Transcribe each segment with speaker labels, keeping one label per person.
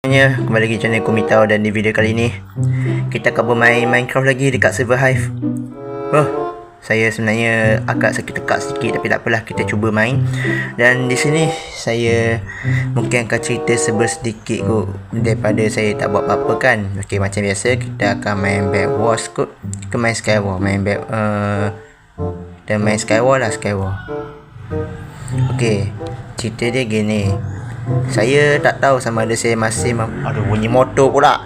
Speaker 1: Kembali lagi channel Kumitau, dan di video kali ni kita akan bermain Minecraft lagi dekat server Hive. Saya sebenarnya agak sakit tekak sedikit, tapi tak apalah, kita cuba main. Dan di sini saya mungkin akan cerita sedikit kot daripada saya tak buat apa-apa kan. Okey, macam biasa kita akan main Bed Wars kot. Kita main Skywar, dan main Skywar lah, Skywar. Okey, cerita dia gini. Saya tak tahu sama ada saya masih aduh, bunyi motor pula.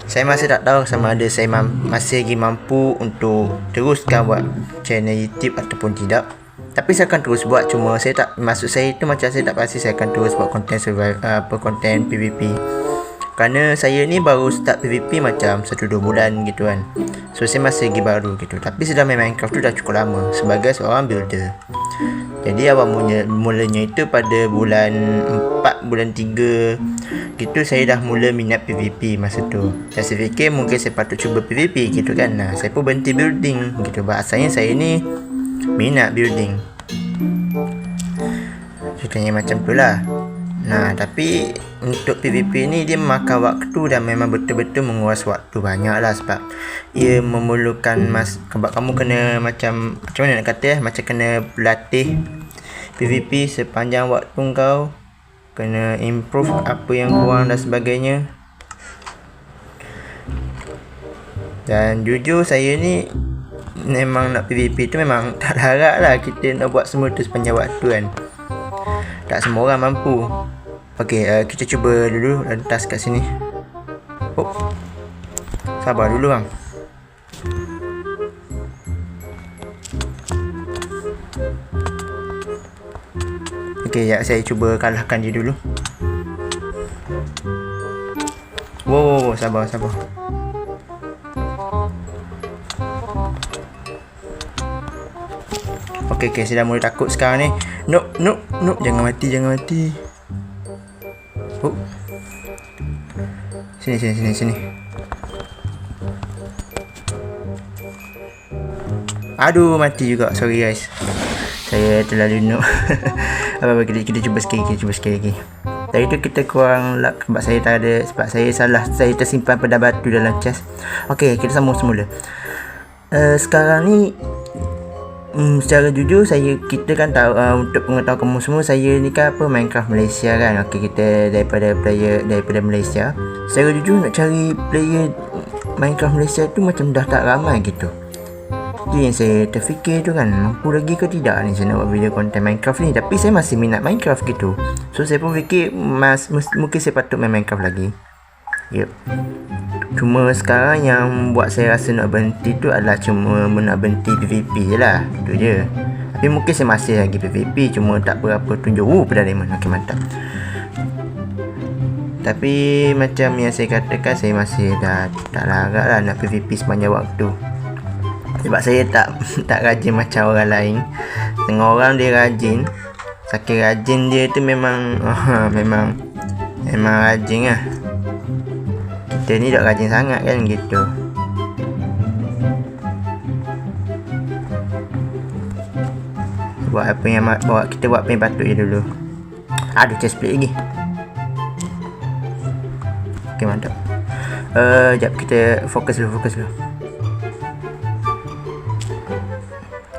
Speaker 1: Saya masih tak tahu sama ada saya masih lagi mampu untuk teruskan buat channel YouTube ataupun tidak. Tapi saya akan terus buat, cuma saya tak, maksud saya itu macam saya tak pasti saya akan terus buat konten konten PVP. Kerana saya ni baru start PVP macam 1-2 bulan gitu kan. So saya masih lagi baru gitu. Tapi sudah main Minecraft tu dah cukup lama sebagai seorang builder. Jadi awal mulanya itu pada bulan 4, bulan 3 gitu, saya dah mula minat PVP masa tu. Dan saya fikir mungkin saya patut cuba PVP gitu kan. Nah, saya pun berhenti building gitu. Bahasanya saya ni minat building, ceritanya macam tu lah. Nah, tapi untuk PVP ni dia memakan waktu dan memang betul-betul menguras waktu banyak lah. Sebab ia memerlukan sebab kamu kena macam mana nak kata, macam kena berlatih PVP sepanjang waktu kau, kena improve apa yang kurang dan sebagainya. Dan jujur saya ni memang nak PVP tu memang tak larat lah kita nak buat semua tu sepanjang waktu kan. Tak semua orang mampu. Okey, kita cuba dulu rentas kat sini. Sabar dulu bang. Okey, ya, saya cuba kalahkan dia dulu. Wow, sabar. Okey, saya dah mula takut sekarang ni. No, jangan mati. Sini. Aduh, mati juga. Sorry guys, saya terlalu noob. Apa kita cuba sekali lagi. Tadi tu kita kurang luck sebab saya tak ada, sebab saya salah, saya tersimpan pedang batu dalam chest. Okey, kita sambung semula. Sekarang ni secara jujur kita kan tahu, untuk pengetahuan kamu semua, saya ni kan Minecraft Malaysia kan. Okey, kita daripada Malaysia. Secara jujur nak cari player Minecraft Malaysia tu macam dah tak ramai gitu. Jadi yang saya terfikir tu kan, mampu lagi ke tidak ni saya nak buat video konten Minecraft ni. Tapi saya masih minat Minecraft gitu. So saya pun fikir mungkin saya patut main Minecraft lagi. Yep. Cuma sekarang yang buat saya rasa nak berhenti tu adalah cuma nak berhenti PVP je lah. Itu je. Tapi mungkin saya masih lagi PVP, cuma tak berapa tunjuk. Pedang diamond. Okey, mantap. Tapi macam yang saya katakan, saya masih dah tak larat lah nak PVP sepanjang waktu. Sebab saya tak rajin macam orang lain. Setengah orang dia rajin. Saking rajin dia tu memang rajin lah. Kita ni tak rajin sangat kan gitu. Buat apa yang kita buat apa yang patut je dulu. Ada chest plate lagi. Okey, mantap. Sekejap kita fokus dulu.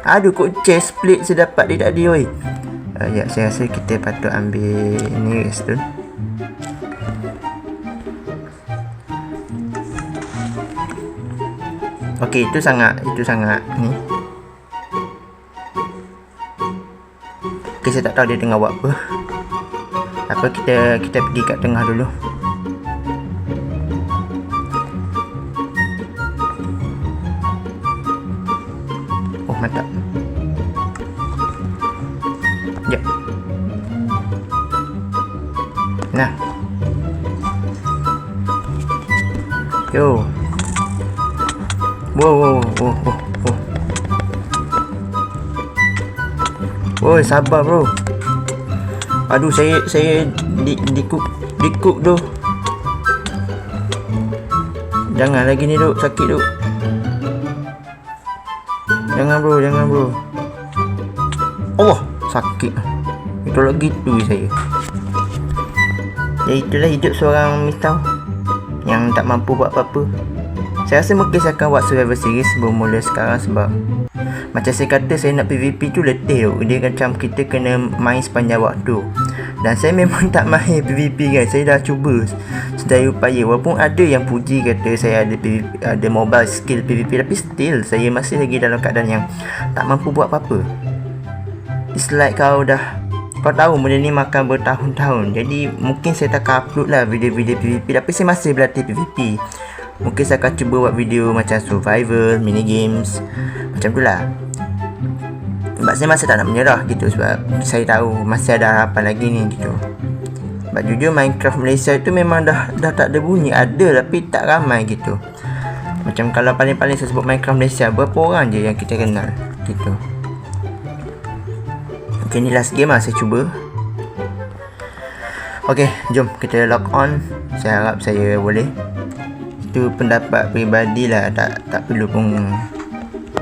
Speaker 1: Aduh, kok chest plate saya dapat dia tadi oi. Ya, saya rasa kita patut ambil ni redstone. Okey, itu sangat ni. Okey, saya tak tahu dia tengah buat apa. Kita pergi kat tengah dulu. Oh, mantap. Jap. Nah. Yo. Wow. Woi, sabar bro. Aduh, saya dikuk tu. Jangan lagi ni duk, sakit duk. Jangan bro. Allah, sakit. Itu lagi tu saya. Ya itulah hidup seorang Mistau yang tak mampu buat apa-apa. Saya rasa mungkin saya akan buat survival series bermula sekarang sebab macam saya kata, saya nak PVP tu letih tu. Dia macam kita kena main sepanjang waktu. Dan saya memang tak main PVP guys. Saya dah cuba sedaya upaya. Walaupun ada yang puji kata saya ada PVP, ada mobile skill PVP, tapi still saya masih lagi dalam keadaan yang tak mampu buat apa-apa. It's like kau tahu benda ni makan bertahun-tahun. Jadi mungkin saya tak akan upload lah video-video PVP, tapi saya masih berlatih PVP. Mungkin saya akan cuba buat video macam survival, mini games, macam tu lah. Sebab saya masih tak nak menyerah gitu, sebab saya tahu masih ada harapan lagi ni gitu. Sebab jujur Minecraft Malaysia tu memang dah tak ada bunyi. Ada tapi tak ramai gitu. Macam kalau paling-paling saya sebut Minecraft Malaysia, berapa orang je yang kita kenal gitu. Okay, ni last game lah saya cuba. Okay, jom kita log on. Saya harap saya boleh. Itu pendapat peribadi lah, tak perlu pun,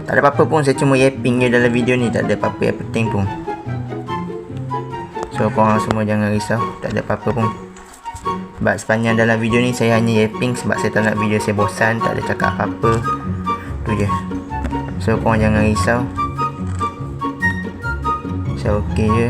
Speaker 1: tak ada apa-apa pun. Saya cuma yapping je dalam video ni, tak ada apa-apa yang penting pun. So korang semua jangan risau, tak ada apa-apa pun. Sebab sepanjang dalam video ni saya hanya yapping, sebab saya tak nak video saya bosan, tak ada cakap apa-apa. Tu je. So korang jangan risau, saya okey je.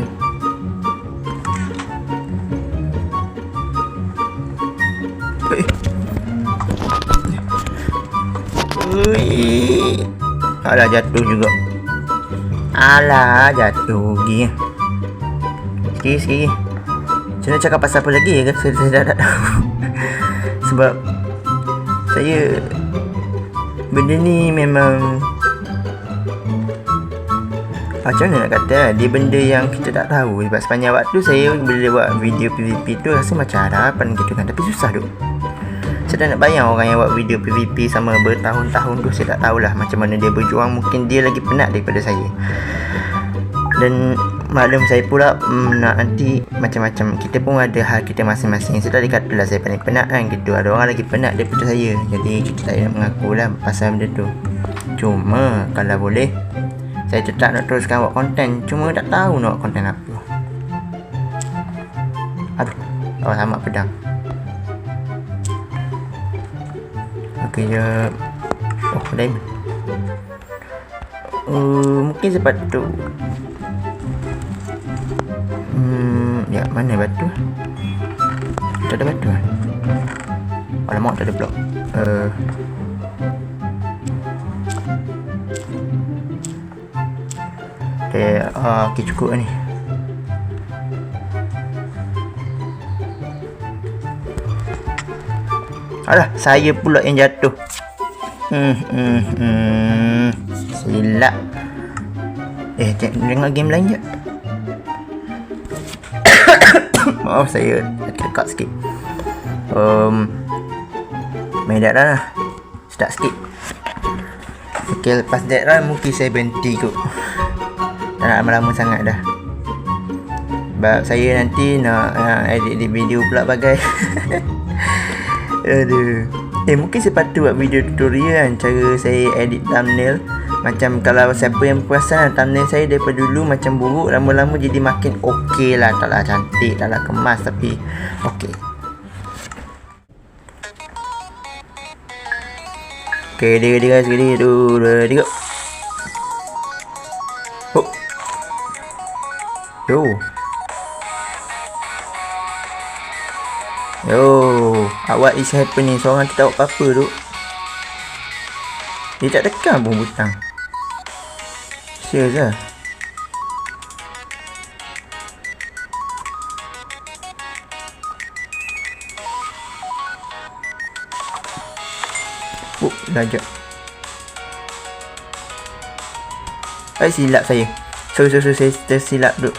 Speaker 1: Alah jatuh juga. Alah jatuh lagi. Sikit. Saya nak cakap pasal apa lagi ya kan? Saya tak tahu. Sebab saya benda ni memang macam mana nak kata, dia benda yang kita tak tahu. Sebab sepanjang waktu saya bila buat video PVP tu rasa macam harapan gitu kan, tapi susah tu. Saya tak nak bayang orang yang buat video PVP sama bertahun-tahun tu. Saya tak tahulah macam mana dia berjuang. Mungkin dia lagi penat daripada saya. Dan maklum saya pula nak nanti macam-macam. Kita pun ada hal kita masing-masing. Saya tak dikatalah saya paling penat kan gitu. Ada orang lagi penat daripada saya. Jadi kita tak nak mengakulah pasal benda tu. Cuma kalau boleh saya tetap nak teruskan buat konten. Cuma tak tahu nak buat konten apa. Aduh, awak sama pedang. Okey je. Oh, diamond. Mungkin sepatu. Ya, mana batu? Tak ada batu kan? Alamak, tak ada blok. Okay, cukup ni. Alah, saya pula yang jatuh. Silap. Dengar game lain je. Maaf, saya dekat sikit. Main Dead Run lah. Start sikit. Okay, lepas Dead Run mungkin saya berhenti kot. Tak nak lama-lama sangat dah. Sebab saya nanti nak edit video pula bagai. Aduh. Mungkin saya patut buat video tutorial kan, cara saya edit thumbnail. Macam kalau siapa yang perasan thumbnail saya daripada dulu macam buruk, lama-lama jadi makin okey lah. Taklah cantik, taklah kemas, tapi okey. Okay, ready guys, ready. 2, 3. Oh. What is happening? Seorang tak tahu apa-apa tu. Dia tak tekan pun butang. Serius lah. Lajak. Silap saya. Saya tersilap duk.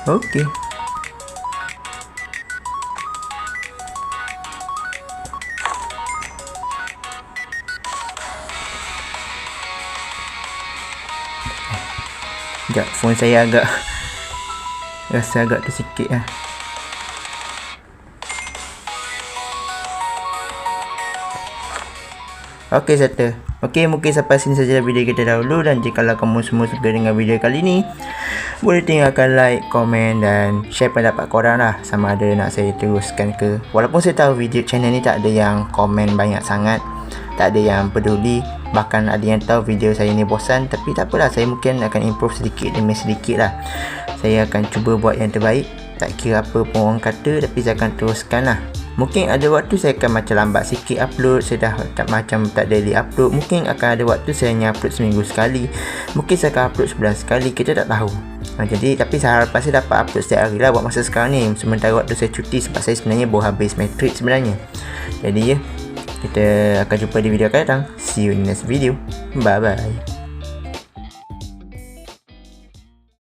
Speaker 1: Okey. Sekejap, phone saya rasa agak tersikit lah. Okey, settle. Okey, mungkin sampai sini saja video kita dahulu, dan jikalau kamu semua suka dengan video kali ni, boleh tinggalkan like, komen dan share pendapat korang lah, sama ada nak saya teruskan ke. Walaupun saya tahu video channel ni tak ada yang komen banyak sangat, tak ada yang peduli, bahkan ada yang tahu video saya ni bosan, tapi tak apalah, saya mungkin akan improve sedikit demi sedikit lah. Saya akan cuba buat yang terbaik, tak kira apa pun orang kata, tapi saya akan teruskan lah. Mungkin ada waktu saya akan macam lambat sikit upload, saya dah tak daily upload. Mungkin akan ada waktu saya hanya upload seminggu sekali, mungkin saya akan upload sebulan sekali, kita tak tahu. Jadi tapi saya harap saya dapat upload setiap hari lah buat masa sekarang ni, sementara waktu saya cuti, sebab saya sebenarnya baru habis matric sebenarnya. Jadi ya, kita akan jumpa di video akan datang. See you in next video. Bye bye.